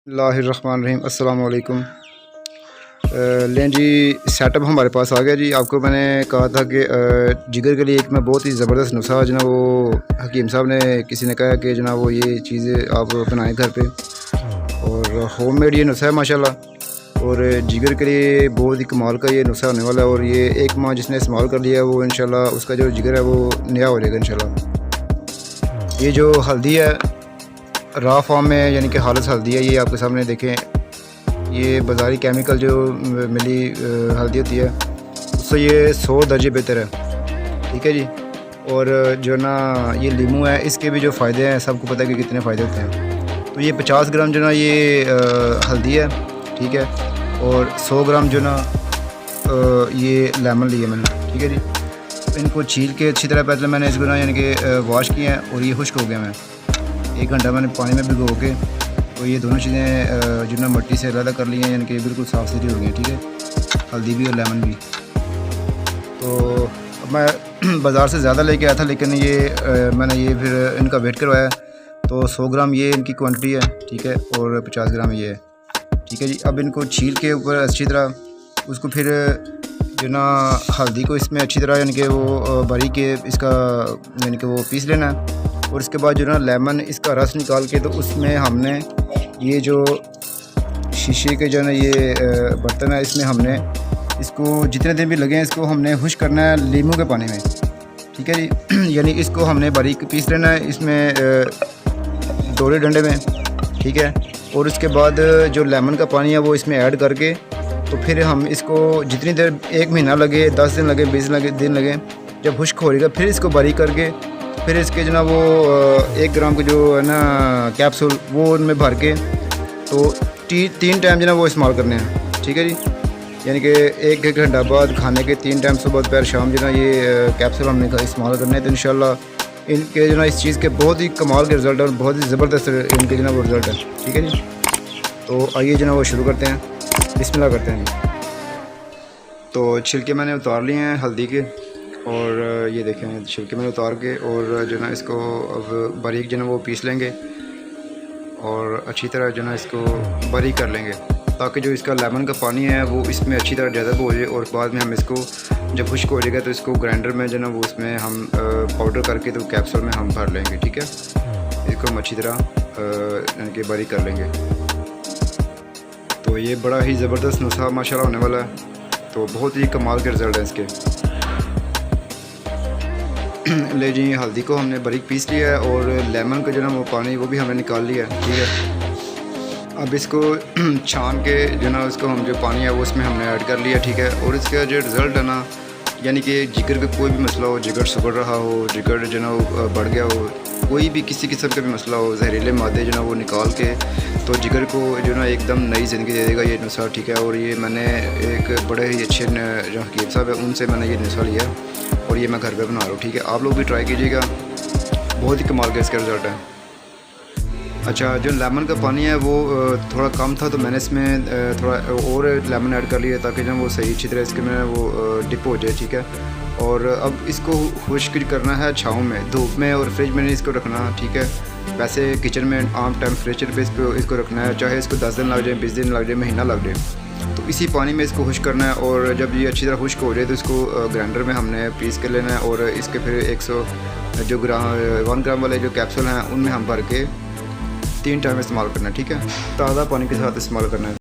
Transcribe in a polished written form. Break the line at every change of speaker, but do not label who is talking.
बिस्मिल्लाहिर्रहमानिर्रहीम अस्सलाम वालेकुम। लें जी, सेटअप हमारे पास आ गया जी। आपको मैंने कहा था कि जिगर के लिए एक मैं बहुत ही ज़बरदस्त नुस्खा जो ना वो हकीम साहब ने किसी ने कहा कि जनाब वो ये चीज़ें आप बनाएं घर पे, और होममेड ये नुस्खा है माशाल्लाह। और जिगर के लिए बहुत ही कमाल का ये नुस्खा होने वाला है, और ये एक माह जिसने इस्तेमाल कर लिया है वो इंशाल्लाह उसका जो जिगर है वो नया हो जाएगा इंशाल्लाह। ये जो हल्दी है रॉ फॉर्म में, यानी कि खालिस हल्दी है, ये आपके सामने देखें। ये बाज़ारी केमिकल जो मिली हल्दी होती है उससे ये 100 दर्जे बेहतर है, ठीक है जी। और जो ना ये लीमू है, इसके भी जो फ़ायदे हैं सबको पता है कि कितने फ़ायदे होते हैं। तो ये 50 ग्राम जो ना ये हल्दी है, ठीक है। और 100 ग्राम जो ना ये लेमन लिया मैंने, ठीक है जी। इनको छील के अच्छी तरह पहले मैंने इसको ना यानी कि वॉश किया है, और ये खुश्क हो गया। मैं 1 घंटा मैंने पानी में भिगो के तो ये दोनों चीज़ें जो ना मिट्टी से अलग कर ली हैं, यानी कि बिल्कुल साफ़ सुथरी हो गई, ठीक है। हल्दी भी और लेमन भी। तो अब मैं बाज़ार से ज़्यादा लेके आया था, लेकिन ये मैंने ये फिर इनका वेट करवाया, तो 100 ग्राम ये इनकी क्वांटिटी है, ठीक है। और 50 ग्राम ये है, ठीक है जी। अब इनको छील के ऊपर अच्छी तरह उसको फिर जो ना हल्दी को इसमें अच्छी तरह यानी कि वो बारीक के इसका यानी कि वो पीस लेना है। और इसके बाद जो ना लेमन इसका रस निकाल के तो उसमें हमने ये जो शीशे के जो ना ये बर्तन है, इसमें हमने इसको जितने दिन भी लगे इसको हमने खुश्क करना है लीमू के पानी में, ठीक है जी। यानी इसको हमने बारीक पीस लेना है इसमें दोहरे डंडे में, ठीक है। और उसके बाद जो लेमन का पानी है वो इसमें ऐड करके तो फिर हम इसको जितनी देर 1 महीना लगे, 10 दिन लगे, 20 दिन लगे, जब खुश्क हो जाएगा फिर इसको बारीक करके फिर इसके जो ना वो 1 ग्राम के जो है ना कैप्सूल वो उनमें भर के तो 3 टाइम जो ना वो इस्तेमाल करने हैं, ठीक है जी। यानी कि 1 घंटा बाद खाने के 3 टाइम, सुबह दोपहर शाम जो ना ये कैप्सूल हमने इस्तेमाल करने हैं। तो इंशाल्लाह इनके जो ना इस चीज़ के बहुत ही कमाल के रिज़ल्ट है और बहुत ही ज़बरदस्त इनके जो ना वो रिज़ल्ट है, ठीक है जी। तो आइए जो ना वो शुरू करते हैं, बिस्मिल्लाह करते हैं जी। तो छिलके मैंने उतार लिए हैं हल्दी के, और ये देखें छिलके मैंने उतार के, और जो ना इसको अब बारीक जो ना वो पीस लेंगे और अच्छी तरह जो ना इसको बारीक कर लेंगे, ताकि जो इसका लेमन का पानी है वो इसमें अच्छी तरह ज़्यादा हो जाए। और बाद में हम इसको जब खुश्क हो जाएगा तो इसको ग्राइंडर में जो ना वो उसमें हम पाउडर करके तो कैप्सूल में हम भर लेंगे, ठीक है। इसको हम अच्छी तरह यानी कि बारीक कर लेंगे। तो ये बड़ा ही ज़बरदस्त नुस्खा माशाल्लाह होने वाला है। तो बहुत ही कमाल के रिज़ल्ट हैं इसके। ले जी, हल्दी को हमने बारीक पीस लिया है, और लेमन का जो ना वो पानी वो भी हमने निकाल लिया है, ठीक है। अब इसको छान के जो ना उसको हम जो पानी है वो उसमें हमने ऐड कर लिया, ठीक है। और इसका जो रिज़ल्ट है ना, यानी कि जिगर का कोई भी मसला हो, जिगर सुगड़ रहा हो, जिगर जो ना वो बढ़ गया हो, कोई भी किसी किस्म का भी मसला हो, जहरीले मादे जो ना वो निकाल के तो जिगर को जो ना एकदम नई ज़िंदगी दे देगा ये नुस्खा, ठीक है। और ये मैंने एक बड़े ही अच्छे जो हकीम साहब है उनसे मैंने ये नुस्खा लिया, और ये मैं घर पे बना रहा हूँ, ठीक है। आप लोग भी ट्राई कीजिएगा, बहुत ही कमाल का इसका रिज़ल्ट है। अच्छा, जो लेमन का पानी है वो थोड़ा कम था, तो मैंने इसमें थोड़ा और लेमन ऐड कर लिया, ताकि जो वो सही अच्छी तरह इसके में वो डिप हो जाए, ठीक है। और अब इसको खुश्क करना है छाँव में, धूप में, और फ्रिज में नहीं इसको रखना, ठीक है। वैसे किचन में आम टेम्परेचर पे इसको रखना है, चाहे इसको 10 दिन लग जाए, 20 दिन लग जाए, महीना लग जाए। तो इसी पानी में इसको खुश्क करना है, और जब ये अच्छी तरह खुश्क हो जाए तो इसको ग्राइंडर में हमने पीस कर लेना है। और इसके फिर 1 ग्राम वाले जो कैप्सूल हैं उनमें हम भर के 3 टाइम इस्तेमाल करना है, ठीक है। ताज़ा पानी के साथ इस्तेमाल करना है।